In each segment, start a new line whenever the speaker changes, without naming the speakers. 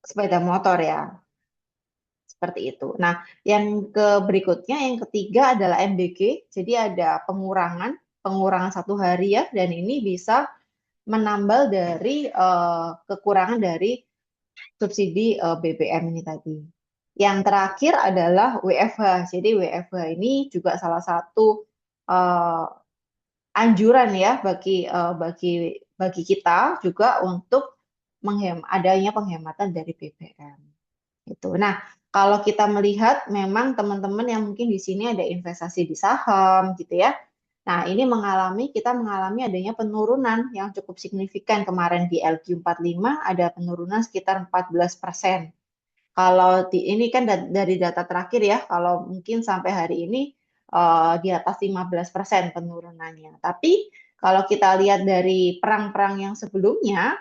sepeda motor ya. Seperti itu. Nah, yang berikutnya, yang ketiga adalah MDG. Jadi ada pengurangan 1 hari ya, dan ini bisa menambal dari kekurangan dari subsidi BBM ini tadi. Yang terakhir adalah WFH. Jadi WFH ini juga salah satu eh, anjuran ya bagi kita juga untuk adanya penghematan dari BBM. Itu. Nah, kalau kita melihat memang teman-teman yang mungkin di sini ada investasi di saham gitu ya. Nah, ini kita mengalami adanya penurunan yang cukup signifikan kemarin di LQ45 ada penurunan sekitar 14%. Kalau ini kan dari data terakhir ya, kalau mungkin sampai hari ini di atas 15% penurunannya. Tapi kalau kita lihat dari perang-perang yang sebelumnya,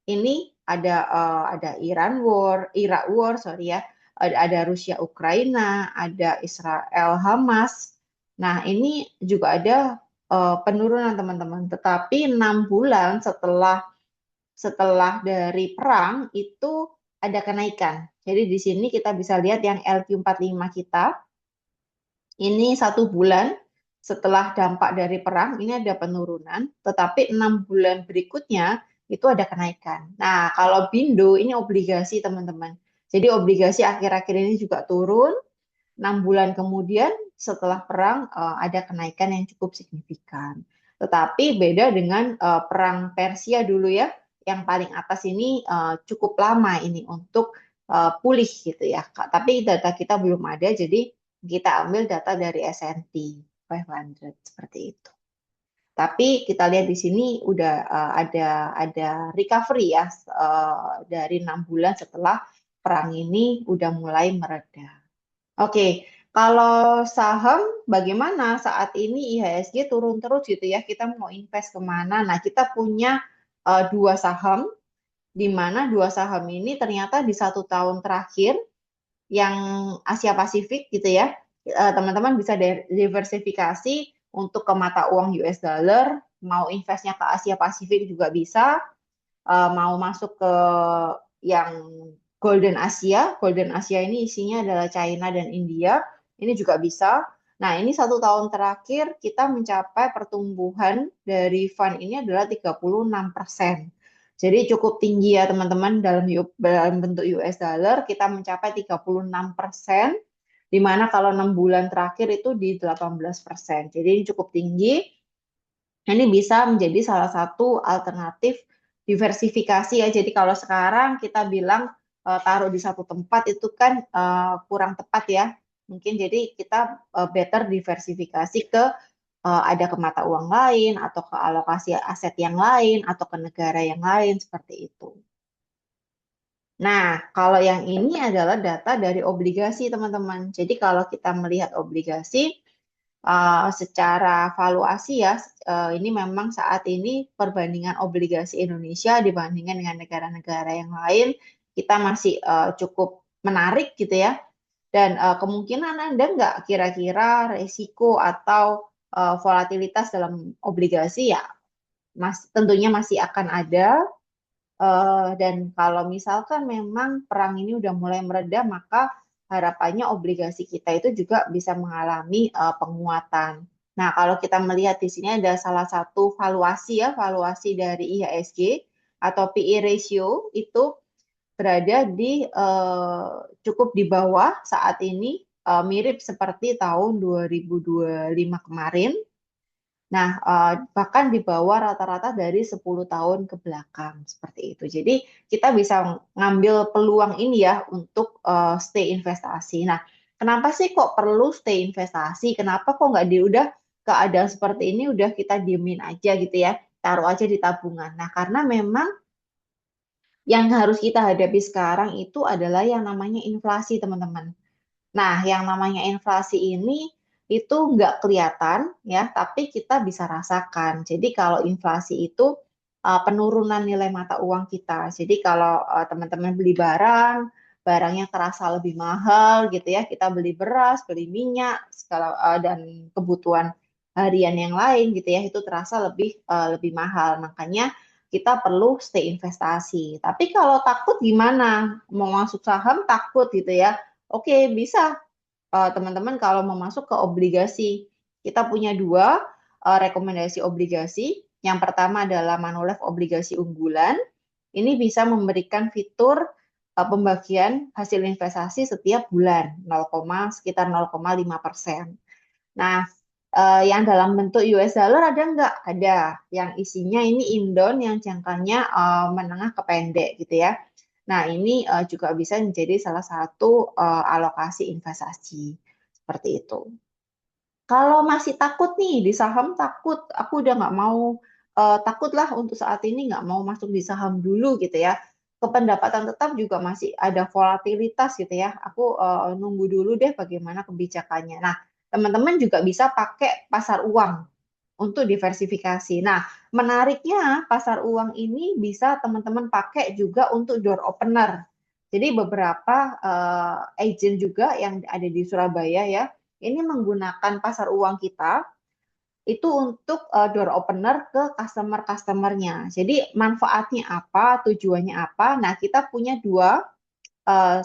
ini ada Irak War, sorry ya, ada Rusia Ukraina, ada Israel Hamas. Nah, ini juga ada penurunan teman-teman. Tetapi 6 bulan setelah dari perang itu ada kenaikan. Jadi di sini kita bisa lihat yang LQ45 kita, ini 1 bulan setelah dampak dari perang, ini ada penurunan, tetapi 6 bulan berikutnya itu ada kenaikan. Nah, kalau Bindo, ini obligasi teman-teman. Jadi obligasi akhir-akhir ini juga turun, 6 bulan kemudian setelah perang ada kenaikan yang cukup signifikan. Tetapi beda dengan perang Persia dulu ya, yang paling atas ini cukup lama ini untuk pulih gitu ya. Tapi data kita belum ada, jadi kita ambil data dari S&P 500 seperti itu. Tapi kita lihat di sini udah ada recovery ya dari 6 bulan setelah perang ini udah mulai mereda. Oke, kalau saham bagaimana saat ini IHSG turun terus gitu ya, kita mau invest kemana? Nah, kita punya 2 saham, di mana 2 saham ini ternyata di 1 tahun terakhir yang Asia Pasifik gitu ya, teman-teman bisa diversifikasi untuk ke mata uang US dollar, mau investnya ke Asia Pasifik juga bisa, mau masuk ke yang Golden Asia ini isinya adalah China dan India, ini juga bisa. Nah, ini 1 tahun terakhir kita mencapai pertumbuhan dari fund ini adalah 36%. Jadi cukup tinggi ya teman-teman dalam bentuk US dollar kita mencapai 36%, di mana kalau 6 bulan terakhir itu di 18%. Jadi ini cukup tinggi. Ini bisa menjadi salah satu alternatif diversifikasi ya. Jadi kalau sekarang kita bilang taruh di satu tempat itu kan kurang tepat ya. Mungkin jadi kita better diversifikasi ke ada ke mata uang lain atau ke alokasi aset yang lain atau ke negara yang lain seperti itu. Nah, kalau yang ini adalah data dari obligasi, teman-teman. Jadi kalau kita melihat obligasi, secara valuasi ya, ini memang saat ini perbandingan obligasi Indonesia dibandingkan dengan negara-negara yang lain, kita masih cukup menarik gitu ya. Dan kemungkinan Anda nggak kira-kira resiko atau volatilitas dalam obligasi ya, tentunya masih akan ada. Dan kalau misalkan memang perang ini udah mulai mereda, maka harapannya obligasi kita itu juga bisa mengalami penguatan. Nah, kalau kita melihat di sini ada salah satu valuasi ya, valuasi dari IHSG atau PE ratio itu berada di cukup di bawah saat ini, mirip seperti tahun 2025 kemarin. Nah, bahkan di bawah rata-rata dari 10 tahun ke belakang seperti itu. Jadi kita bisa ngambil peluang ini ya untuk stay investasi. Nah, kenapa sih kok perlu stay investasi? Kenapa kok nggak udah keadaan seperti ini udah kita diemin aja gitu ya, taruh aja di tabungan. Nah, karena memang yang harus kita hadapi sekarang itu adalah yang namanya inflasi, teman-teman. Nah, yang namanya inflasi ini itu nggak kelihatan ya, tapi kita bisa rasakan. Jadi kalau inflasi itu penurunan nilai mata uang kita. Jadi kalau teman-teman beli barang, barangnya terasa lebih mahal gitu ya. Kita beli beras, beli minyak, dan kebutuhan harian yang lain gitu ya, itu terasa lebih mahal. Makanya kita perlu stay investasi. Tapi kalau takut gimana? Mau masuk saham takut gitu ya. Oke, bisa teman-teman kalau mau masuk ke obligasi. Kita punya dua rekomendasi obligasi. Yang pertama adalah Manulife obligasi unggulan. Ini bisa memberikan fitur pembagian hasil investasi setiap bulan, sekitar 0,5%. Nah, yang dalam bentuk US dollar ada nggak? Ada. Yang isinya ini indon yang jangkanya menengah ke pendek gitu ya. Nah, ini juga bisa menjadi salah satu alokasi investasi. Seperti itu. Kalau masih takut nih di saham takut, aku udah nggak mau takutlah untuk saat ini nggak mau masuk di saham dulu gitu ya. Kependapatan tetap juga masih ada volatilitas gitu ya. Aku nunggu dulu deh bagaimana kebijakannya. Nah, teman-teman juga bisa pakai pasar uang untuk diversifikasi. Nah, menariknya pasar uang ini bisa teman-teman pakai juga untuk door opener. Jadi beberapa agent juga yang ada di Surabaya ya, ini menggunakan pasar uang kita itu untuk door opener ke customer-customernya. Jadi manfaatnya apa, tujuannya apa? Nah, kita punya dua,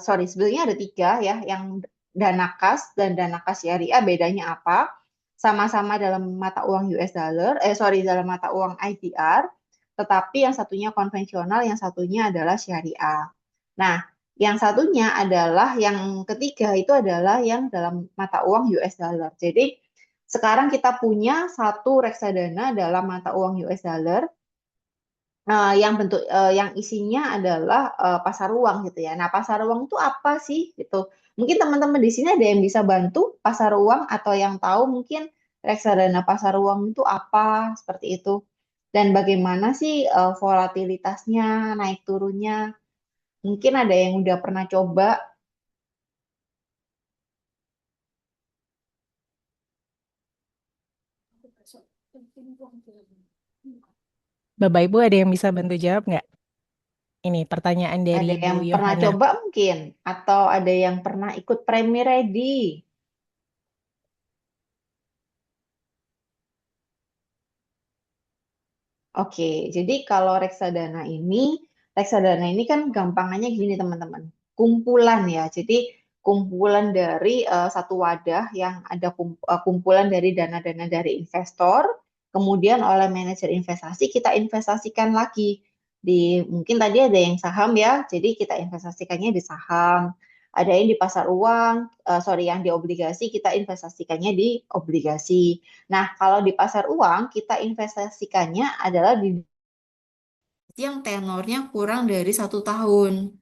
sorry, sebenarnya ada tiga ya, yang dana kas dan dana kas syariah bedanya apa? Sama-sama dalam mata uang US dollar, sorry, dalam mata uang IDR, tetapi yang satunya konvensional, yang satunya adalah syariah. Nah, yang satunya adalah yang ketiga itu adalah yang dalam mata uang US dollar. Jadi sekarang kita punya satu reksadana dalam mata uang US dollar yang bentuk yang isinya adalah pasar uang gitu ya. Nah, pasar uang itu apa sih gitu? Mungkin teman-teman di sini ada yang bisa bantu pasar uang atau yang tahu mungkin reksadana pasar uang itu apa seperti itu. Dan bagaimana sih volatilitasnya, naik turunnya? Mungkin ada yang udah pernah coba.
Bapak Ibu ada yang bisa bantu jawab nggak? Ini pertanyaan dari
Ada
Bu
yang pernah
Yohana.
coba mungkin, atau ada yang pernah ikut Premi Ready. Oke, jadi kalau reksadana ini kan gampangannya gini teman-teman, kumpulan ya. Jadi kumpulan dari satu wadah yang ada kumpulan dari dana-dana dari investor, kemudian oleh manajer investasi kita investasikan lagi di mungkin tadi ada yang saham ya, jadi kita investasikannya di saham. Ada yang di pasar uang, sorry yang di obligasi kita investasikannya di obligasi. Nah, kalau di pasar uang, kita investasikannya adalah di yang tenornya kurang dari 1 tahun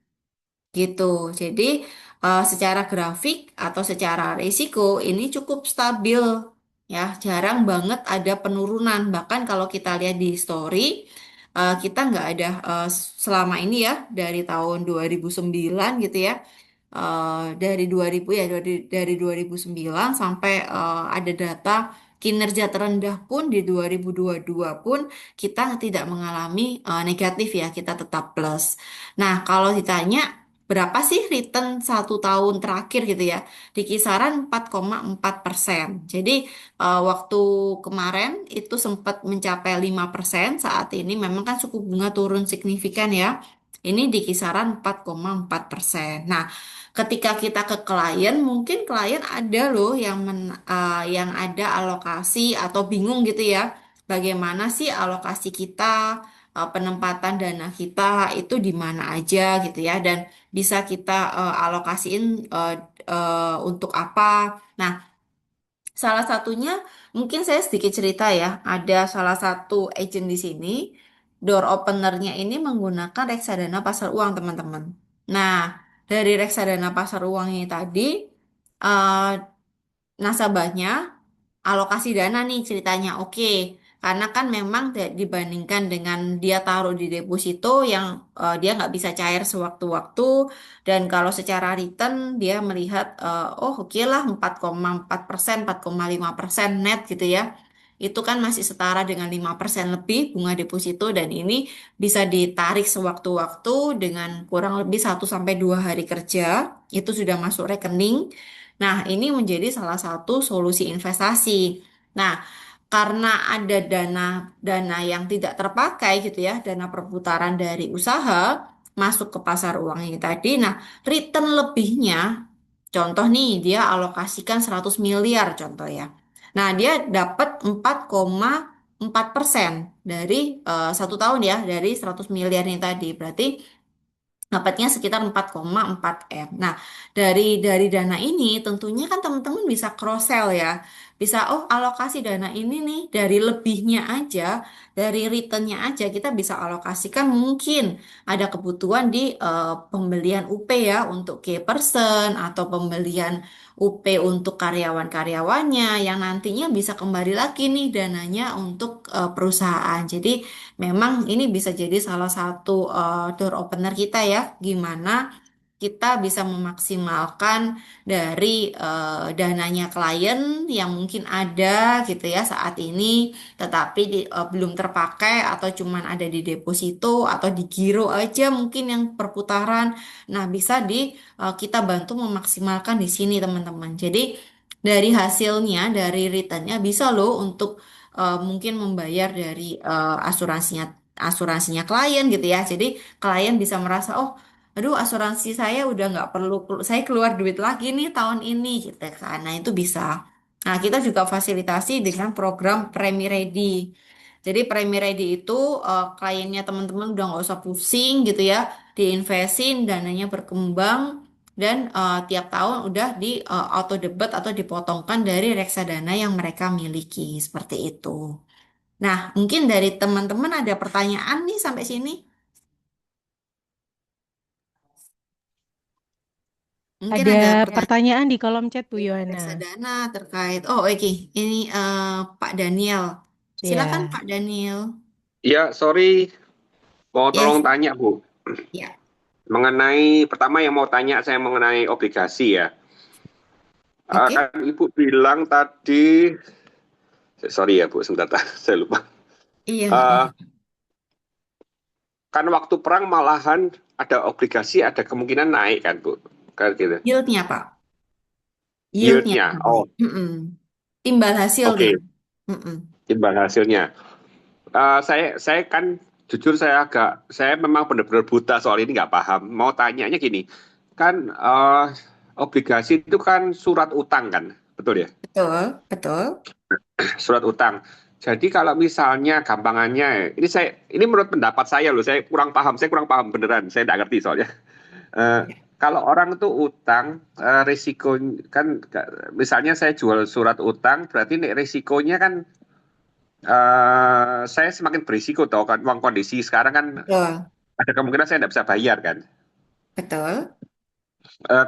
gitu. Jadi secara grafik atau secara risiko ini cukup stabil ya, jarang banget ada penurunan. Bahkan kalau kita lihat di story, kita nggak ada selama ini ya dari tahun 2009 gitu ya. Dari 2000 ya dari 2009 sampai ada data kinerja terendah pun di 2022 pun kita tidak mengalami negatif ya, kita tetap plus. Nah, kalau ditanya berapa sih return 1 tahun terakhir gitu ya? Di kisaran 4,4%. Jadi waktu kemarin itu sempat mencapai 5%, saat ini memang kan suku bunga turun signifikan ya. Ini di kisaran 4,4%. Nah, ketika kita ke klien, mungkin klien ada loh yang ada alokasi atau bingung gitu ya. Bagaimana sih alokasi kita, penempatan dana kita itu di mana aja gitu ya, dan bisa kita alokasiin untuk apa. Nah, salah satunya mungkin saya sedikit cerita ya. Ada salah satu agent di sini, door openernya ini menggunakan reksadana pasar uang, teman-teman. Nah, dari reksadana pasar uang ini tadi, eh, nasabahnya alokasi dana nih ceritanya. Oke, karena kan memang dibandingkan dengan dia taruh di deposito yang dia nggak bisa cair sewaktu-waktu, dan kalau secara return dia melihat oh oke lah 4,4%, 4,5% net gitu ya. Itu kan masih setara dengan 5% lebih bunga deposito, dan ini bisa ditarik sewaktu-waktu dengan kurang lebih 1 sampai 2 hari kerja itu sudah masuk rekening. Nah, ini menjadi salah satu solusi investasi. Nah,
karena ada dana yang tidak terpakai gitu ya, dana perputaran dari usaha masuk ke pasar uang ini tadi. Nah, return lebihnya, contoh nih, dia alokasikan 100 miliar contoh ya. Nah, dia dapat 4,4% dari 1 tahun ya, dari 100 miliar ini tadi. Berarti dapatnya sekitar 4,4 M. Nah, dari dana ini tentunya kan teman-teman bisa cross sell ya. Bisa oh alokasi dana ini nih dari lebihnya aja, dari returnnya aja kita bisa alokasikan mungkin ada kebutuhan di pembelian UP ya untuk key person atau pembelian UP untuk karyawan-karyawannya yang nantinya bisa kembali lagi nih dananya untuk perusahaan. Jadi memang ini bisa jadi salah satu door opener kita ya, gimana kita bisa memaksimalkan dari dananya klien yang mungkin ada gitu ya saat ini, tetapi belum terpakai atau cuman ada di deposito atau di giro aja mungkin yang perputaran. Nah, bisa kita bantu memaksimalkan di sini teman-teman. Jadi dari hasilnya, dari returnnya bisa loh untuk mungkin membayar dari asuransinya klien gitu ya. Jadi klien bisa merasa oh, aduh asuransi saya udah nggak perlu saya keluar duit lagi nih tahun ini gitu kan. Nah itu bisa. Nah kita juga fasilitasi dengan program Premi Ready. Jadi Premi Ready itu kliennya teman-teman udah nggak usah pusing gitu ya, diinvestin dananya berkembang dan tiap tahun udah di auto debit atau dipotongkan dari reksadana yang mereka miliki seperti itu. Nah mungkin dari teman-teman ada pertanyaan nih sampai sini. Mungkin
Ada
ada pertanyaan.
pertanyaan di kolom chat Bu
Iya,
Yohana.
reksadana terkait. Oh, oke. Ini Pak Daniel. Silakan
Ya,
Pak Daniel.
Ya, sorry, mau tolong
Yes.
tanya, Bu.
Ya.
Mengenai, pertama yang mau tanya saya mengenai obligasi ya.
Oke.
Kan Ibu bilang tadi, sorry ya Bu, sebentar, saya lupa.
Iya, nggak
Eh,
apa-apa.
kan waktu perang malahan ada obligasi, ada kemungkinan naik kan Bu. Kan gitu.
Yieldnya Pak. Yieldnya.
Yieldnya, oh
Mm-mm. Timbal hasilnya.
oke,
Mm-mm.
imbal hasilnya. Saya kan jujur saya memang benar-benar buta soal ini nggak paham. Mau tanyanya gini, kan obligasi itu kan surat utang kan, betul ya?
Betul, betul.
Surat utang. Jadi kalau misalnya gampangannya, ini menurut pendapat saya loh, saya kurang paham beneran, saya nggak ngerti soalnya. Eh, kalau orang tuh utang, risiko kan, misalnya saya jual surat utang, berarti nih risikonya kan saya semakin berisiko toh kan, uang kondisi sekarang kan
Betul,
ada kemungkinan saya nggak bisa bayar kan.
betul.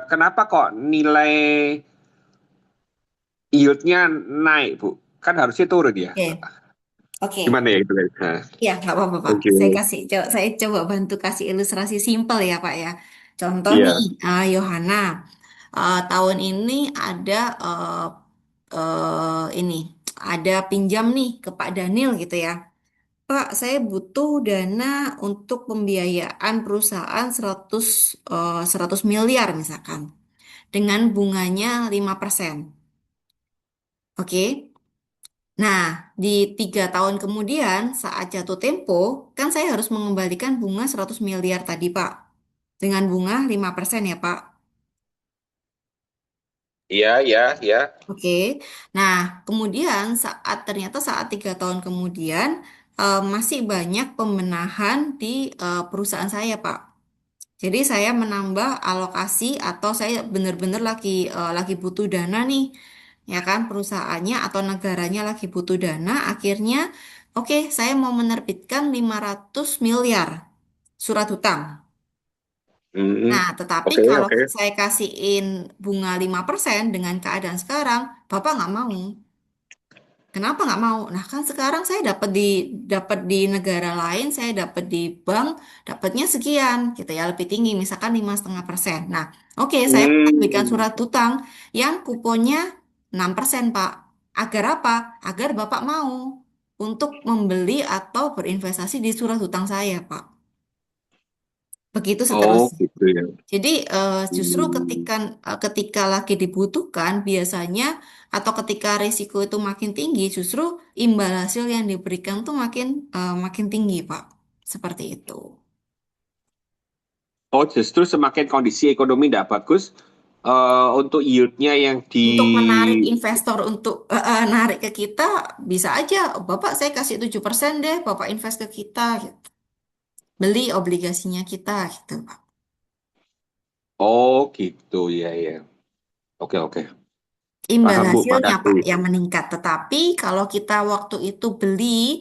Kenapa kok nilai yield-nya naik, Bu? Kan harusnya turun ya.
Oke, oke.
Gimana ya itu? Nah,
Ya, nggak apa-apa, Pak.
thank you.
Saya coba bantu kasih ilustrasi simpel ya, Pak ya. Contoh nih,
Iya.
Yohana, tahun ini ada ini ada pinjam nih ke Pak Daniel gitu ya. Pak, saya butuh dana untuk pembiayaan perusahaan 100 miliar misalkan dengan bunganya 5%. Oke. Nah, di 3 tahun kemudian saat jatuh tempo, kan saya harus mengembalikan bunga 100 miliar tadi, Pak. Dengan bunga 5% ya, Pak.
Iya, iya, iya.
Oke. Nah, kemudian ternyata saat 3 tahun kemudian masih banyak pembenahan di perusahaan saya, Pak. Jadi saya menambah alokasi atau saya benar-benar lagi butuh dana nih, ya kan perusahaannya atau negaranya lagi butuh dana. Akhirnya, oke, saya mau menerbitkan 500 miliar surat hutang.
Mm-mm.
Nah, tetapi
Oke,
kalau
oke.
saya kasihin bunga 5% dengan keadaan sekarang, Bapak nggak mau. Kenapa nggak mau? Nah, kan sekarang saya dapat di negara lain, saya dapat di bank, dapatnya sekian, gitu ya, lebih tinggi, misalkan 5,5%. Nah, oke, saya menerbitkan
Hmm.
surat utang yang kuponnya 6%, Pak. Agar apa? Agar Bapak mau untuk membeli atau berinvestasi di surat utang saya, Pak. Begitu
Oh,
seterusnya.
gitu ya.
Jadi justru
Hmm.
ketika lagi dibutuhkan biasanya atau ketika risiko itu makin tinggi, justru imbal hasil yang diberikan tuh makin tinggi, Pak. Seperti itu.
Oh, justru semakin kondisi ekonomi tidak bagus, untuk yield-nya yang di
Untuk menarik investor untuk narik ke kita, bisa aja, Bapak saya kasih 7% deh, Bapak invest ke kita, gitu. Beli obligasinya kita, gitu, Pak.
Oh, gitu ya ya. Oke oke.
Imbal
Paham Bu,
hasilnya Pak
makasih.
yang meningkat. Tetapi kalau kita waktu itu beli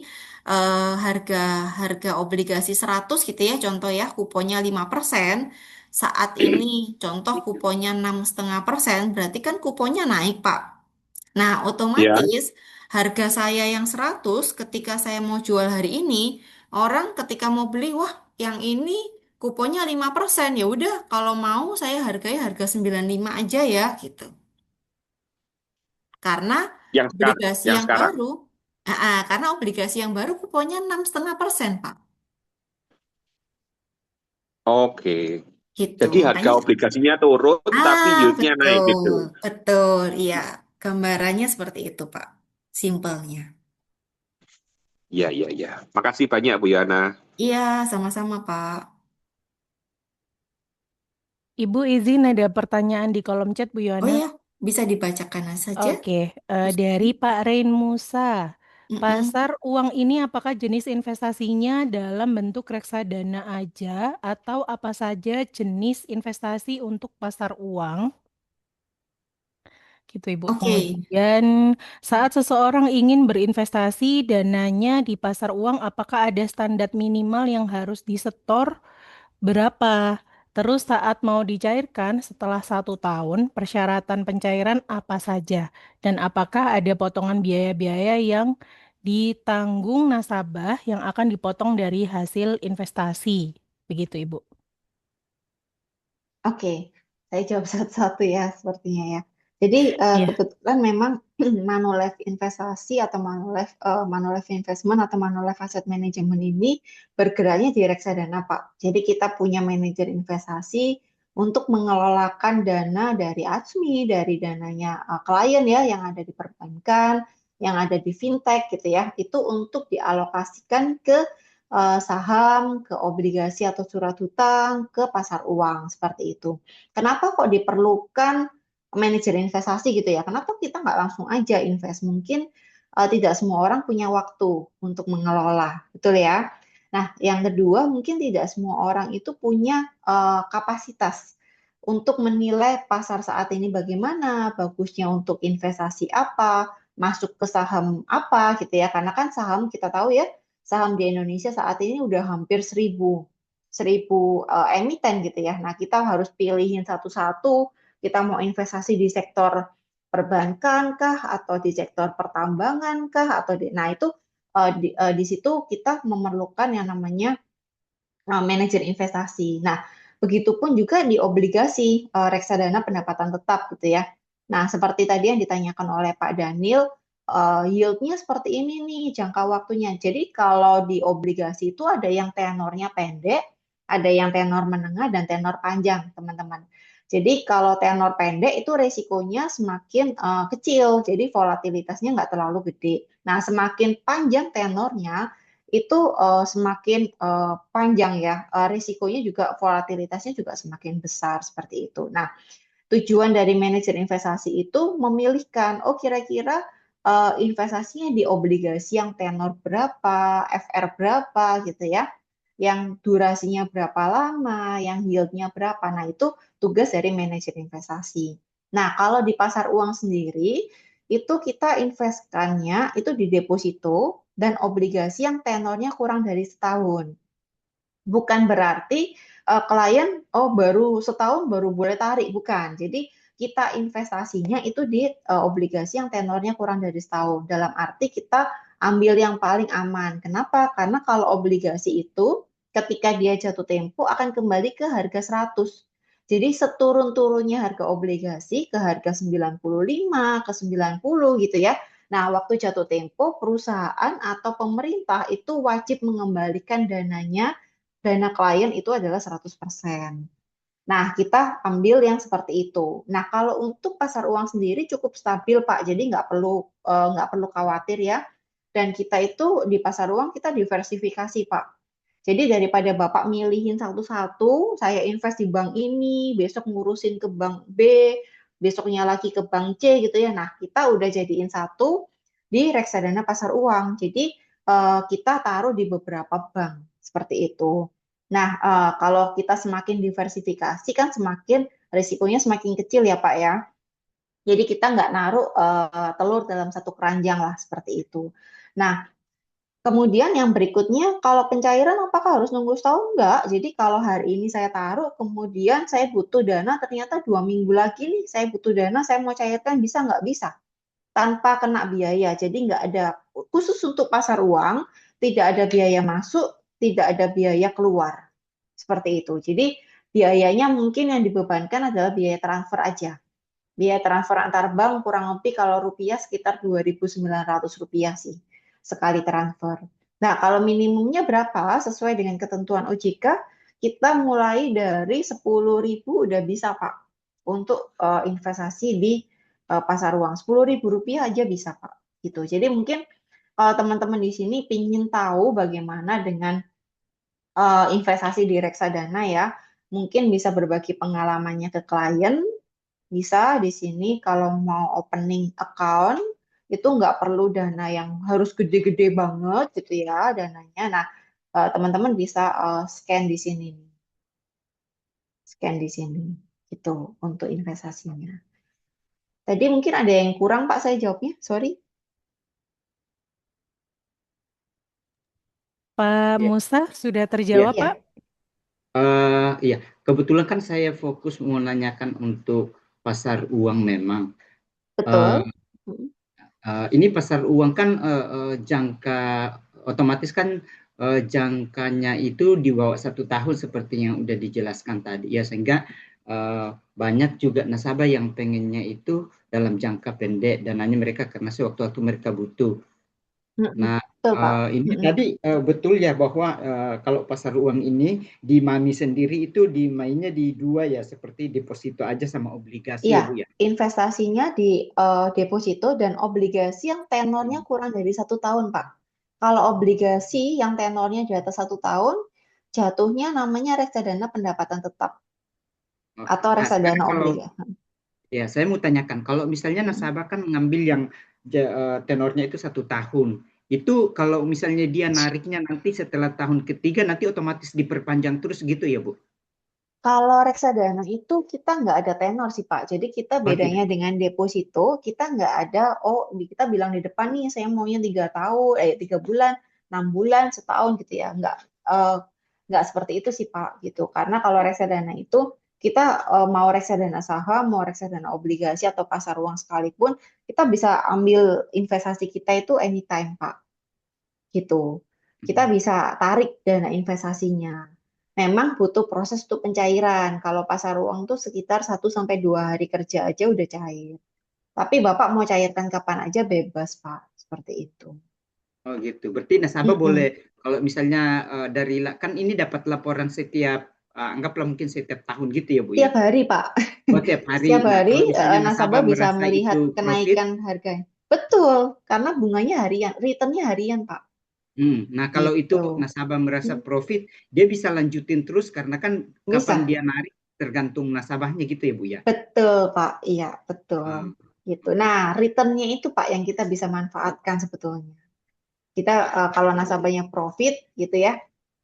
harga harga obligasi 100 gitu ya, contoh ya, kuponnya 5%, saat ini contoh kuponnya 6,5%, berarti kan kuponnya naik Pak. Nah,
Ya,
otomatis harga saya yang 100 ketika saya mau jual hari ini, orang ketika mau beli, wah, yang ini kuponnya 5%. Ya udah, kalau mau saya harganya harga 95 aja ya gitu. Karena
yang sekarang,
obligasi
yang
yang
sekarang.
baru, karena obligasi yang baru kuponnya 6,5%, Pak.
Oke.
Gitu.
Jadi harga
Makanya,
obligasinya turun, tapi yield-nya naik
betul,
gitu.
betul. Iya, gambarannya seperti itu, Pak. Simpelnya.
Iya, iya, iya. Makasih banyak Bu Yana.
Iya, sama-sama, Pak.
Ibu izin ada pertanyaan di kolom chat Bu
Oh
Yohana.
ya, bisa dibacakan saja.
Oke, dari Pak Rain Musa.
Mm-mm.
Pasar uang ini apakah jenis investasinya dalam bentuk reksadana aja atau apa saja jenis investasi untuk pasar uang? Gitu Ibu.
Oke.
Kemudian saat seseorang ingin berinvestasi dananya di pasar uang, apakah ada standar minimal yang harus disetor? Berapa? Terus saat mau dicairkan setelah 1 tahun, persyaratan pencairan apa saja? Dan apakah ada potongan biaya-biaya yang ditanggung nasabah yang akan dipotong dari hasil investasi? Begitu Ibu.
Oke, saya jawab satu-satu ya sepertinya ya. Jadi
Iya.
kebetulan memang Manulife investasi atau Manulife investment atau Manulife asset management ini bergeraknya di reksadana, Pak. Jadi kita punya manajer investasi untuk mengelolakan dana dari ADSMI, dari dananya klien ya yang ada di perbankan, yang ada di fintech gitu ya. Itu untuk dialokasikan ke saham, ke obligasi atau surat hutang, ke pasar uang seperti itu. Kenapa kok diperlukan manajer investasi gitu ya? Kenapa kita nggak langsung aja invest? Mungkin tidak semua orang punya waktu untuk mengelola, betul ya? Nah, yang kedua mungkin tidak semua orang itu punya kapasitas untuk menilai pasar saat ini bagaimana, bagusnya untuk investasi apa, masuk ke saham apa gitu ya. Karena kan saham kita tahu ya saham di Indonesia saat ini udah hampir 1000 emiten gitu ya. Nah, kita harus pilihin satu-satu, kita mau investasi di sektor perbankan kah atau di sektor pertambangan kah atau nah itu di situ kita memerlukan yang namanya manajer investasi. Nah, begitupun juga di obligasi reksadana pendapatan tetap gitu ya. Nah, seperti tadi yang ditanyakan oleh Pak Daniel, yield-nya seperti ini nih jangka waktunya. Jadi kalau di obligasi itu ada yang tenornya pendek, ada yang tenor menengah dan tenor panjang, teman-teman. Jadi kalau tenor pendek itu resikonya semakin kecil, jadi volatilitasnya nggak terlalu gede. Nah, semakin panjang tenornya, itu semakin panjang ya, risikonya juga volatilitasnya juga semakin besar seperti itu. Nah, tujuan dari manajer investasi itu memilihkan, oh kira-kira investasinya di obligasi yang tenor berapa, FR berapa gitu ya, yang durasinya berapa lama, yang yieldnya berapa. Nah, itu tugas dari manajer investasi. Nah, kalau di pasar uang sendiri, itu kita investkannya itu di deposito dan obligasi yang tenornya kurang dari setahun. Bukan berarti klien baru setahun baru boleh tarik, bukan. Jadi kita investasinya itu di obligasi yang tenornya kurang dari setahun. Dalam arti kita ambil yang paling aman. Kenapa? Karena kalau obligasi itu ketika dia jatuh tempo akan kembali ke harga 100. Jadi seturun-turunnya harga obligasi ke harga 95, ke 90 gitu ya. Nah, waktu jatuh tempo perusahaan atau pemerintah itu wajib mengembalikan dananya dana klien itu adalah 100%. Nah, kita ambil yang seperti itu. Nah, kalau untuk pasar uang sendiri cukup stabil, Pak. Jadi nggak perlu khawatir ya. Dan kita itu di pasar uang kita diversifikasi, Pak. Jadi daripada Bapak milihin satu-satu, saya invest di bank ini, besok ngurusin ke bank B, besoknya lagi ke bank C gitu ya. Nah, kita udah jadiin satu di reksadana pasar uang. Jadi kita taruh di beberapa bank seperti itu. Nah, kalau kita semakin diversifikasi kan semakin risikonya semakin kecil ya Pak ya. Jadi kita nggak naruh telur dalam satu keranjang lah seperti itu. Nah, kemudian yang berikutnya, kalau pencairan apakah harus nunggu setahun? Enggak. Jadi kalau hari ini saya taruh, kemudian saya butuh dana, ternyata 2 minggu lagi nih saya butuh dana, saya mau cairkan, bisa nggak? Bisa. Tanpa kena biaya. Jadi nggak ada, khusus untuk pasar uang, tidak ada biaya masuk, tidak ada biaya keluar. Seperti itu. Jadi biayanya mungkin yang dibebankan adalah biaya transfer aja. Biaya transfer antar bank kurang lebih kalau rupiah sekitar Rp2.900 sih sekali transfer. Nah, kalau minimumnya berapa sesuai dengan ketentuan OJK, kita mulai dari 10.000 udah bisa Pak untuk investasi di pasar uang. Rp10.000 aja bisa Pak. Gitu. Jadi mungkin kalau teman-teman di sini ingin tahu bagaimana dengan investasi di reksadana ya, mungkin bisa berbagi pengalamannya ke klien, bisa di sini kalau mau opening account itu nggak perlu dana yang harus gede-gede banget gitu ya dananya. Nah, teman-teman bisa scan di sini, scan di sini gitu untuk investasinya. Tadi mungkin ada yang kurang Pak saya jawabnya, sorry.
Pak
Ya,
Musa sudah
ya,
terjawab,
Ya,
Pak?
iya. Kebetulan kan saya fokus menanyakan untuk pasar uang memang. Eh,
betul.
ini pasar uang kan jangka otomatis kan jangkanya itu di bawah 1 tahun seperti yang udah dijelaskan tadi ya, sehingga banyak juga nasabah yang pengennya itu dalam jangka pendek dananya mereka karena sewaktu-waktu mereka butuh. Nah,
Betul Pak.
ini tadi betul ya bahwa kalau pasar uang ini di Mami sendiri itu dimainnya di dua ya, seperti deposito aja sama obligasi
Iya,
ya Bu ya.
investasinya di deposito dan obligasi yang tenornya kurang dari 1 tahun, Pak. Kalau obligasi yang tenornya di atas 1 tahun, jatuhnya namanya reksadana pendapatan tetap
Oh,
atau
nah sekarang
reksadana
kalau
obligasi.
ya saya mau tanyakan, kalau misalnya nasabah kan mengambil yang tenornya itu 1 tahun, itu kalau misalnya dia nariknya nanti setelah tahun ketiga nanti otomatis diperpanjang terus gitu ya Bu?
Kalau reksadana itu kita nggak ada tenor sih Pak. Jadi kita
Oh
bedanya
tidak.
dengan deposito, kita nggak ada, kita bilang di depan nih saya maunya 3 tahun, 3 bulan, 6 bulan, setahun gitu ya. Eh, nggak seperti itu sih Pak gitu. Karena kalau reksadana itu kita mau reksadana saham, mau reksadana obligasi atau pasar uang sekalipun, kita bisa ambil investasi kita itu anytime Pak gitu. Kita bisa tarik dana investasinya. Memang butuh proses untuk pencairan. Kalau pasar uang tuh sekitar 1 sampai 2 hari kerja aja udah cair. Tapi Bapak mau cairkan kapan aja bebas, Pak. Seperti itu.
Oh gitu. Berarti nasabah
Mm-mm.
boleh kalau misalnya kan ini dapat laporan setiap anggaplah mungkin setiap tahun gitu ya Bu ya.
Tiap hari, Pak.
Oh tiap
Setiap
hari. Nah kalau
hari
misalnya
nasabah
nasabah
bisa
merasa
melihat
itu profit,
kenaikan harga. Betul, karena bunganya harian, returnnya harian, Pak.
nah kalau itu
Gitu.
nasabah merasa
Hmm.
profit, dia bisa lanjutin terus karena kan kapan
Bisa.
dia narik tergantung nasabahnya gitu ya Bu ya.
Betul, Pak. Iya, betul.
Ah,
Gitu.
oke.
Nah, returnnya itu, Pak, yang kita bisa manfaatkan sebetulnya. Kita kalau nasabahnya profit gitu ya,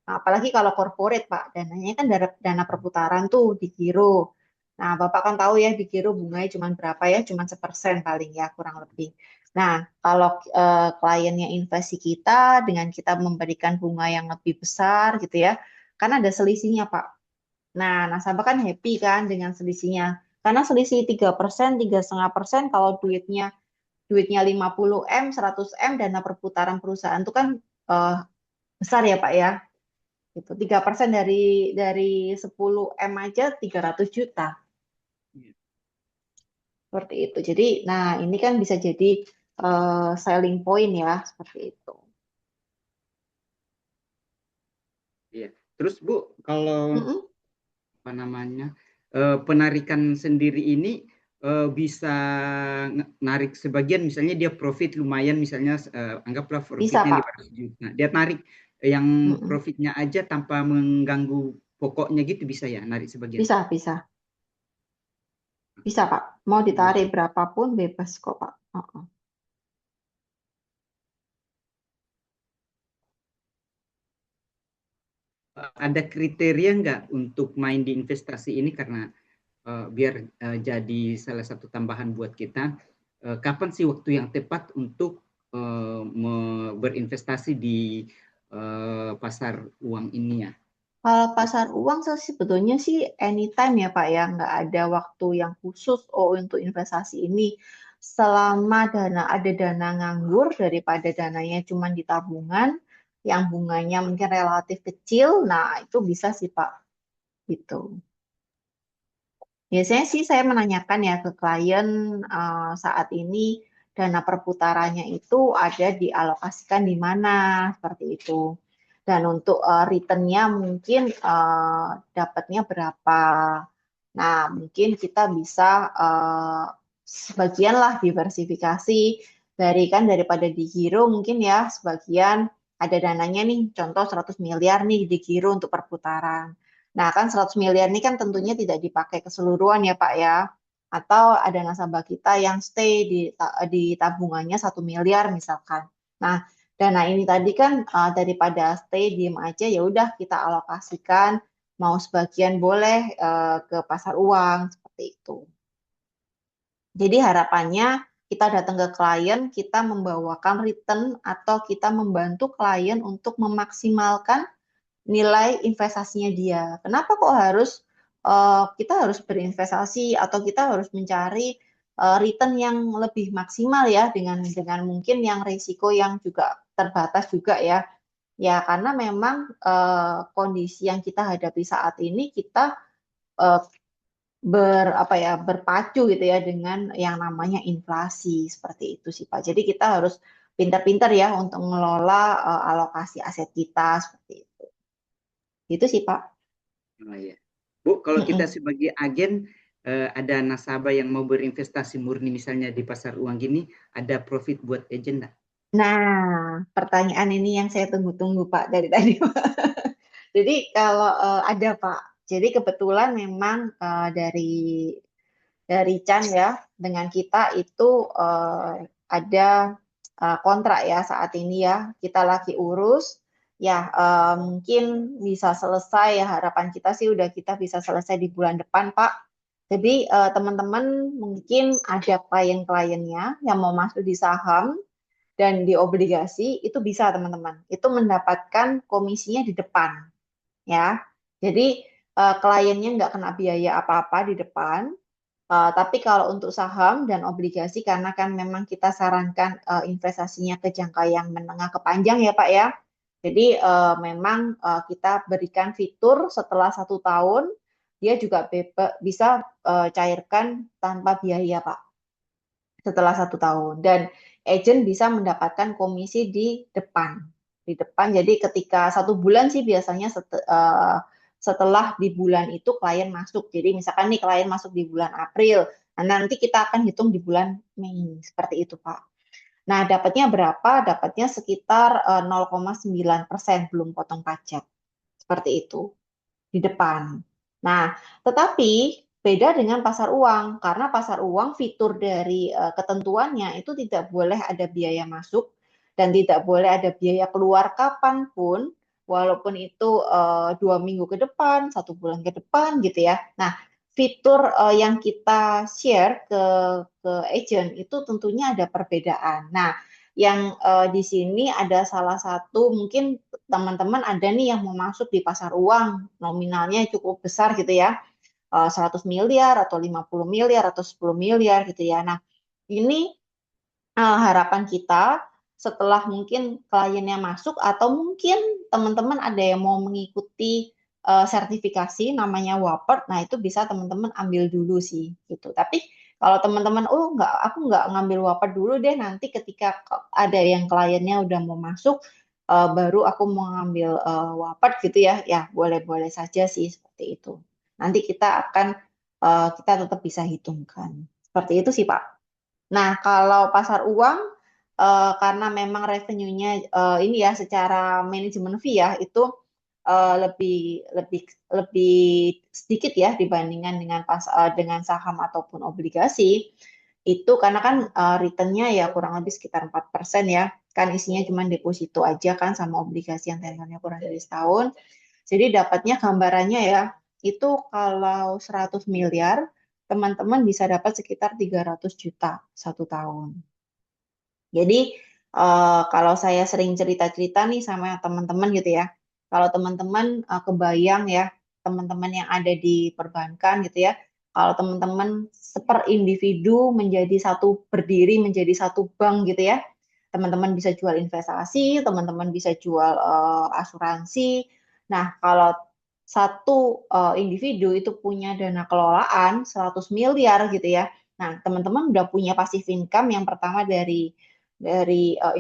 nah, apalagi kalau corporate Pak, dananya kan dana perputaran tuh di giro. Nah, Bapak kan tahu ya di giro bunganya cuma berapa ya, cuma 1% paling ya kurang lebih. Nah, kalau kliennya investasi kita dengan kita memberikan bunga yang lebih besar gitu ya, kan ada selisihnya Pak. Nah, nasabah kan happy kan dengan selisihnya. Karena selisih 3%, 3,5% kalau duitnya 50 M, 100 M, dana perputaran perusahaan itu kan eh, besar ya Pak ya. Gitu. 3% dari 10 M aja 300 juta. Seperti itu. Jadi, nah ini kan bisa jadi selling point ya, seperti itu.
Iya. Terus Bu, kalau
Mm-mm.
apa namanya penarikan sendiri ini bisa narik sebagian, misalnya dia profit lumayan, misalnya anggaplah
Bisa,
profitnya
Pak.
500 juta. Dia narik yang
Mm-mm.
profitnya aja tanpa mengganggu pokoknya gitu, bisa ya narik sebagian.
Bisa, bisa. Bisa, Pak. Mau ditarik berapapun bebas kok, Pak. Uh-uh.
Ada kriteria nggak untuk main di investasi ini, karena biar jadi salah satu tambahan buat kita, kapan sih waktu yang tepat untuk berinvestasi di pasar uang ini ya?
Kalau pasar uang sebetulnya sih anytime ya, Pak ya. Nggak ada waktu yang khusus untuk investasi ini. Selama ada dana nganggur daripada dananya cuma di tabungan, yang bunganya mungkin relatif kecil, nah itu bisa sih, Pak. Gitu. Biasanya sih saya menanyakan ya ke klien saat ini dana perputarannya itu ada dialokasikan di mana, seperti itu. Dan untuk returnnya mungkin dapatnya berapa. Nah, mungkin kita bisa sebagian lah diversifikasi dari kan daripada di giro mungkin ya sebagian ada dananya nih, contoh 100 miliar nih di giro untuk perputaran. Nah, kan 100 miliar ini kan tentunya tidak dipakai keseluruhan ya, Pak ya. Atau ada nasabah kita yang stay di tabungannya 1 miliar misalkan. Nah, dana ini tadi kan daripada stay diem aja, ya udah kita alokasikan, mau sebagian boleh ke pasar uang seperti itu. Jadi harapannya kita datang ke klien, kita membawakan return atau kita membantu klien untuk memaksimalkan nilai investasinya dia. Kenapa kok kita harus berinvestasi atau kita harus mencari return yang lebih maksimal ya dengan mungkin yang risiko yang juga terbatas juga ya. Ya karena memang kondisi yang kita hadapi saat ini kita eh, berpacu gitu ya dengan yang namanya inflasi seperti itu sih Pak. Jadi kita harus pintar-pintar ya untuk mengelola alokasi aset kita seperti itu. Itu sih Pak.
Oh, iya. Bu, kalau kita
Mm-mm.
sebagai agen ada nasabah yang mau berinvestasi murni misalnya di pasar uang gini, ada profit buat agent nggak?
Nah, pertanyaan ini yang saya tunggu-tunggu Pak dari tadi Pak. Jadi kalau ada Pak, jadi kebetulan memang dari Chan ya dengan kita itu ada kontrak ya saat ini ya kita lagi urus ya mungkin bisa selesai ya harapan kita sih udah kita bisa selesai di bulan depan Pak. Jadi teman-teman mungkin ada klien-kliennya yang mau masuk di saham dan di obligasi itu bisa teman-teman. Itu mendapatkan komisinya di depan ya. Jadi kliennya nggak kena biaya apa-apa di depan. Tapi kalau untuk saham dan obligasi karena kan memang kita sarankan investasinya ke jangka yang menengah ke panjang ya Pak ya. Jadi memang kita berikan fitur setelah 1 tahun dia juga bisa cairkan tanpa biaya Pak setelah 1 tahun dan agent bisa mendapatkan komisi di depan jadi ketika 1 bulan sih biasanya setelah di bulan itu klien masuk jadi misalkan nih klien masuk di bulan April nah nanti kita akan hitung di bulan Mei seperti itu Pak. Nah dapatnya berapa? Dapatnya sekitar 0,9% belum potong pajak seperti itu di depan. Nah, tetapi beda dengan pasar uang, karena pasar uang fitur dari ketentuannya itu tidak boleh ada biaya masuk dan tidak boleh ada biaya keluar kapanpun, walaupun itu 2 minggu ke depan, 1 bulan ke depan gitu ya. Nah, fitur yang kita share ke agent itu tentunya ada perbedaan. Nah, yang di sini ada salah satu mungkin teman-teman ada nih yang mau masuk di pasar uang nominalnya cukup besar gitu ya 100 miliar atau 50 miliar atau 10 miliar gitu ya. Nah ini harapan kita setelah mungkin kliennya masuk atau mungkin teman-teman ada yang mau mengikuti sertifikasi namanya WAPERT, nah itu bisa teman-teman ambil dulu sih gitu. Tapi kalau teman-teman, oh aku nggak ngambil WAPERT dulu deh, nanti ketika ada yang kliennya udah mau masuk, baru aku mau ngambil Wapert gitu ya, ya boleh-boleh saja sih seperti itu. Nanti kita tetap bisa hitungkan. Seperti itu sih Pak. Nah, kalau pasar uang, karena memang revenue-nya ini ya secara manajemen fee ya itu lebih lebih lebih sedikit ya dibandingkan dengan saham ataupun obligasi. Itu karena kan return-nya ya kurang lebih sekitar 4% ya. Kan isinya cuma deposito aja kan sama obligasi yang tenornya kurang dari setahun. Jadi dapatnya gambarannya ya, itu kalau 100 miliar, teman-teman bisa dapat sekitar 300 juta satu tahun. Jadi kalau saya sering cerita-cerita nih sama teman-teman gitu ya, kalau teman-teman kebayang ya, teman-teman yang ada di perbankan gitu ya, kalau teman-teman seper individu berdiri menjadi satu bank gitu ya, teman-teman bisa jual investasi, teman-teman bisa jual asuransi. Nah, kalau satu individu itu punya dana kelolaan 100 miliar gitu ya. Nah, teman-teman udah punya passive income yang pertama dari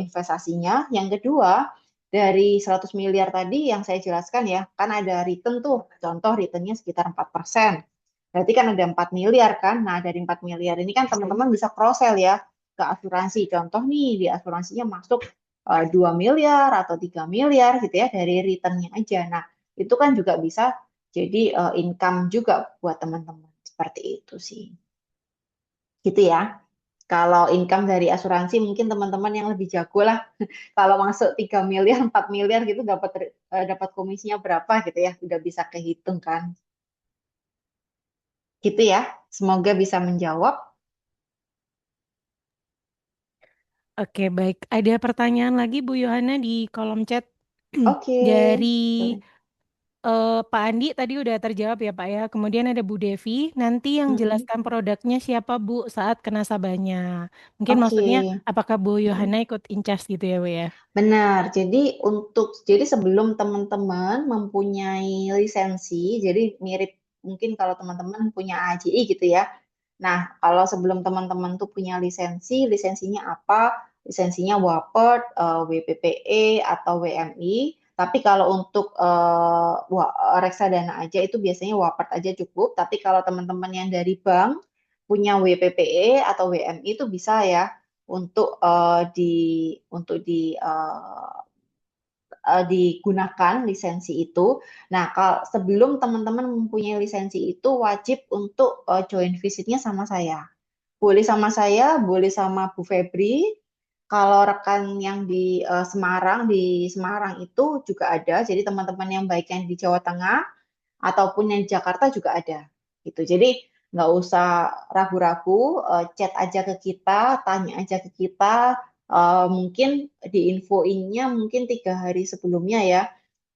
investasinya, yang kedua dari 100 miliar tadi yang saya jelaskan ya, kan ada return tuh, contoh returnnya sekitar 4%. Berarti kan ada 4 miliar kan, nah dari 4 miliar ini kan teman-teman bisa cross sell ya ke asuransi. Contoh nih, di asuransinya masuk 2 miliar atau 3 miliar gitu ya dari returnnya aja. Nah, itu kan juga bisa jadi income juga buat teman-teman. Seperti itu sih. Gitu ya. Kalau income dari asuransi mungkin teman-teman yang lebih jago lah. Kalau masuk 3 miliar, 4 miliar gitu dapat komisinya berapa gitu ya. Udah bisa kehitung kan. Gitu ya. Semoga bisa menjawab.
Oke, baik. Ada pertanyaan lagi Bu Yohana di kolom chat
Oke.
dari
Boleh.
Pak Andi tadi udah terjawab ya Pak ya. Kemudian ada Bu Devi. Nanti yang
Mm-mm.
jelaskan produknya siapa Bu saat ke nasabahnya. Mungkin
Oke.
maksudnya apakah Bu
Mm.
Yohana ikut in charge gitu ya Bu ya?
Benar. Jadi sebelum teman-teman mempunyai lisensi, jadi mirip mungkin kalau teman-teman punya AJI gitu ya. Nah, kalau sebelum teman-teman tuh punya lisensinya apa? Lisensinya WAPERT, WPPE, atau WMI. Tapi kalau untuk reksadana aja itu biasanya WAPERT aja cukup. Tapi kalau teman-teman yang dari bank punya WPPE atau WMI itu bisa ya untuk digunakan lisensi itu. Nah, kalau sebelum teman-teman mempunyai lisensi itu wajib untuk join visitnya sama saya. Boleh sama saya, boleh sama Bu Febri. Kalau rekan yang di Semarang itu juga ada. Jadi teman-teman yang baik yang di Jawa Tengah ataupun yang di Jakarta juga ada. Gitu. Jadi nggak usah ragu-ragu, chat aja ke kita, tanya aja ke kita. Mungkin diinfoinnya mungkin 3 hari sebelumnya ya.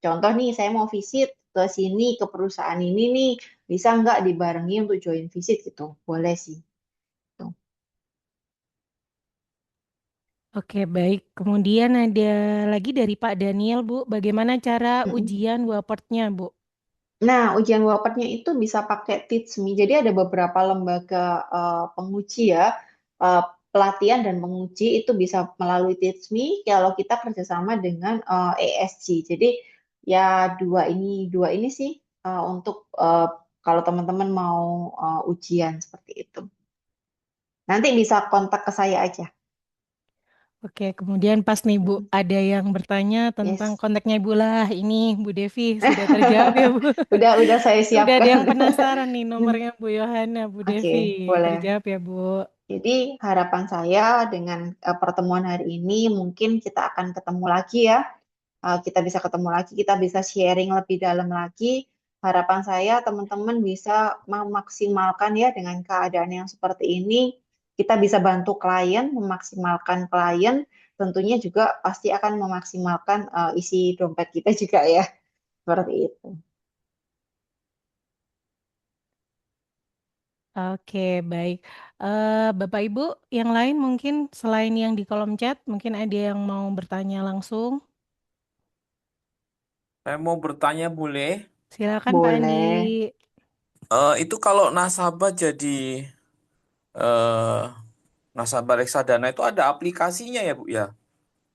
Contoh nih, saya mau visit ke sini, ke perusahaan ini nih, bisa nggak dibarengi untuk join visit gitu? Boleh sih. Tuh.
Oke, baik. Kemudian ada lagi dari Pak Daniel, Bu. Bagaimana cara
Mm-mm.
ujian Wapertnya, Bu?
Nah, ujian wapernya itu bisa pakai Teach Me. Jadi ada beberapa lembaga penguji ya, eh, pelatihan dan penguji itu bisa melalui Teach Me kalau kita kerjasama dengan ESG. Jadi ya dua ini sih untuk kalau teman-teman mau ujian seperti itu. Nanti bisa kontak ke saya aja.
Oke, kemudian pas nih Bu,
Mm,
ada yang bertanya tentang
Yes.
kontaknya Ibu lah. Ini Bu Devi sudah terjawab ya Bu.
Udah saya
Udah ada yang
siapkan.
penasaran nih nomornya Bu Yohana, Bu Devi.
Oke, boleh.
Terjawab ya Bu.
Jadi harapan saya dengan pertemuan hari ini mungkin kita akan ketemu lagi ya. Kita bisa ketemu lagi, kita bisa sharing lebih dalam lagi. Harapan saya teman-teman bisa memaksimalkan ya dengan keadaan yang seperti ini. Kita bisa bantu klien, memaksimalkan klien. Tentunya juga pasti akan memaksimalkan isi dompet kita juga ya. Seperti itu.
Oke, baik. Bapak Ibu, yang lain mungkin selain yang di kolom chat, mungkin ada yang mau bertanya langsung.
Saya mau bertanya boleh?
Silakan Pak Andi.
Boleh.
Itu kalau nasabah jadi eh nasabah reksadana itu ada aplikasinya ya Bu ya?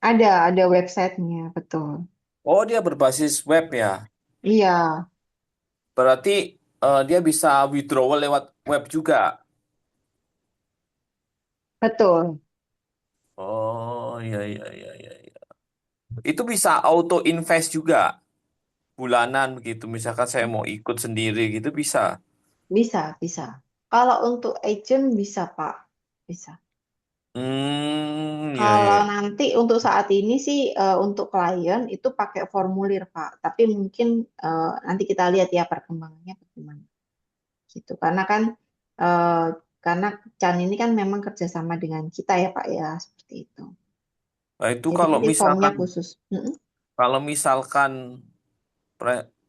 Ada websitenya, betul.
Oh, dia berbasis web ya.
Iya,
Berarti dia bisa withdrawal lewat web juga.
betul.
Oh, iya, iya, iya, iya, iya. Itu bisa auto invest juga bulanan begitu. Misalkan saya mau ikut sendiri gitu bisa.
Bisa. Kalau untuk agent bisa, Pak. Bisa.
Iya, iya,
Kalau
iya.
nanti untuk saat ini sih untuk klien itu pakai formulir, Pak. Tapi mungkin nanti kita lihat ya perkembangannya bagaimana gitu. Eh, karena Chan ini kan memang kerjasama dengan kita ya, Pak ya, seperti itu.
Nah, itu
Jadi nanti formnya khusus. Mm-mm.
kalau misalkan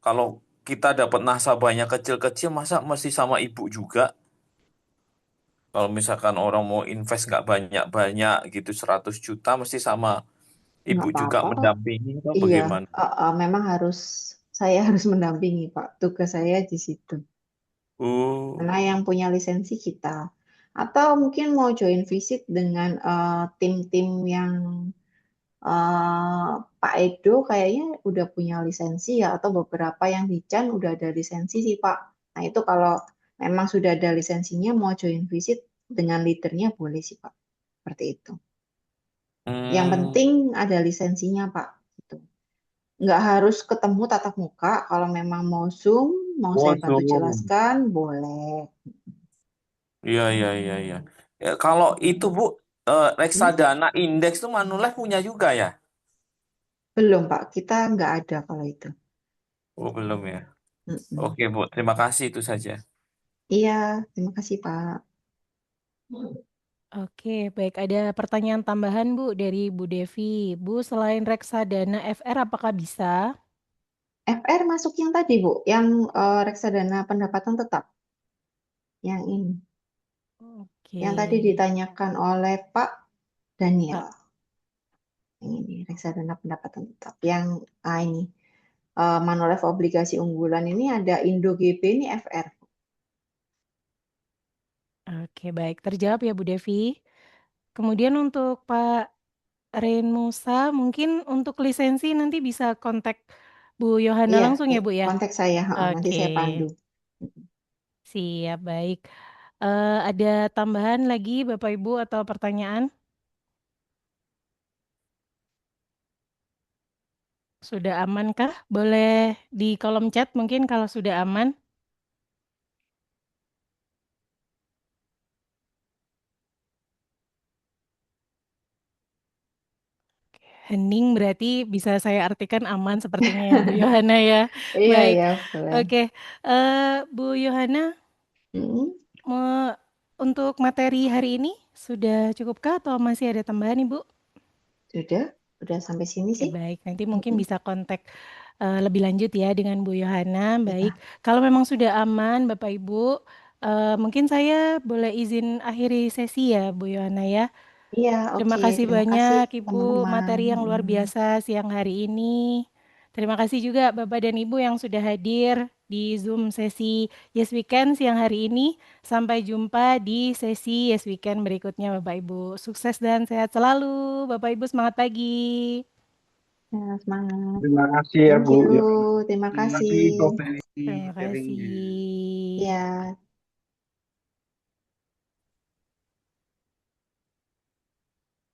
kalau kita dapat nasabahnya kecil-kecil, masa mesti sama ibu juga? Kalau misalkan orang mau invest nggak banyak-banyak gitu 100 juta, mesti sama
Nggak
ibu juga
apa-apa, Pak.
mendampingi atau
Iya,
bagaimana?
memang saya harus mendampingi, Pak. Tugas saya di situ. Karena
Oh,
yang punya lisensi kita. Atau mungkin mau join visit dengan tim-tim yang Pak Edo kayaknya udah punya lisensi ya, atau beberapa yang di Chan udah ada lisensi sih, Pak. Nah, itu kalau memang sudah ada lisensinya mau join visit dengan leadernya boleh sih, Pak. Seperti itu. Yang
hmm.
penting ada lisensinya, Pak. Gitu. Nggak harus ketemu tatap muka. Kalau memang mau Zoom, mau
Oh,
saya bantu
Zoom.
jelaskan, boleh.
Iya, iya, iya, iya. Ya, kalau itu Bu,
Hmm?
reksadana indeks itu Manulife punya juga ya?
Belum, Pak. Kita nggak ada kalau itu.
Oh, belum ya.
Mm-mm.
Oke, Bu. Terima kasih itu saja.
Iya, terima kasih, Pak.
Oke, baik. Ada pertanyaan tambahan, Bu, dari Bu Devi. Bu, selain reksadana FR, apakah bisa?
FR masuk yang tadi, Bu, yang reksadana pendapatan tetap, yang ini,
Oke,
yang tadi ditanyakan oleh Pak Daniel.
Pak.
Yang ini reksadana pendapatan tetap, yang ini Manulife obligasi unggulan ini ada Indo GB ini FR.
Oke, baik. Terjawab ya, Bu Devi. Kemudian untuk Pak Rain Musa, mungkin untuk lisensi nanti bisa kontak Bu Yohana
Iya,
langsung ya, Bu ya?
kontak saya, nanti
Oke,
saya pandu.
siap, baik. Ada tambahan lagi, Bapak Ibu, atau pertanyaan? Sudah amankah? Boleh di kolom chat mungkin kalau sudah aman. Hening berarti bisa saya artikan aman sepertinya ya, Bu Yohana ya.
Iya,
Baik,
iya, boleh.
oke. Bu Yohana,
Mm,
untuk materi hari ini sudah cukupkah atau masih ada tambahan, Ibu?
sudah sampai sini
Oke,
sih.
baik. Nanti mungkin
Mm-mm.
bisa kontak lebih lanjut ya dengan Bu Yohana. Baik.
Iya,
Kalau memang sudah aman, Bapak Ibu, mungkin saya boleh izin akhiri sesi ya, Bu Yohana ya.
iya,
Terima
oke.
kasih
Terima kasih,
banyak Ibu,
teman-teman.
materi yang luar
Mm.
biasa siang hari ini. Terima kasih juga Bapak dan Ibu yang sudah hadir di Zoom sesi Yes Weekend siang hari ini. Sampai jumpa di sesi Yes Weekend berikutnya Bapak Ibu. Sukses dan sehat selalu. Bapak Ibu semangat pagi.
Ya, semangat.
Terima kasih ya
Thank
Bu.
you.
Ya,
Terima
terima
kasih.
kasih Prof. Ferry
Terima
sharingnya.
kasih.
Ya.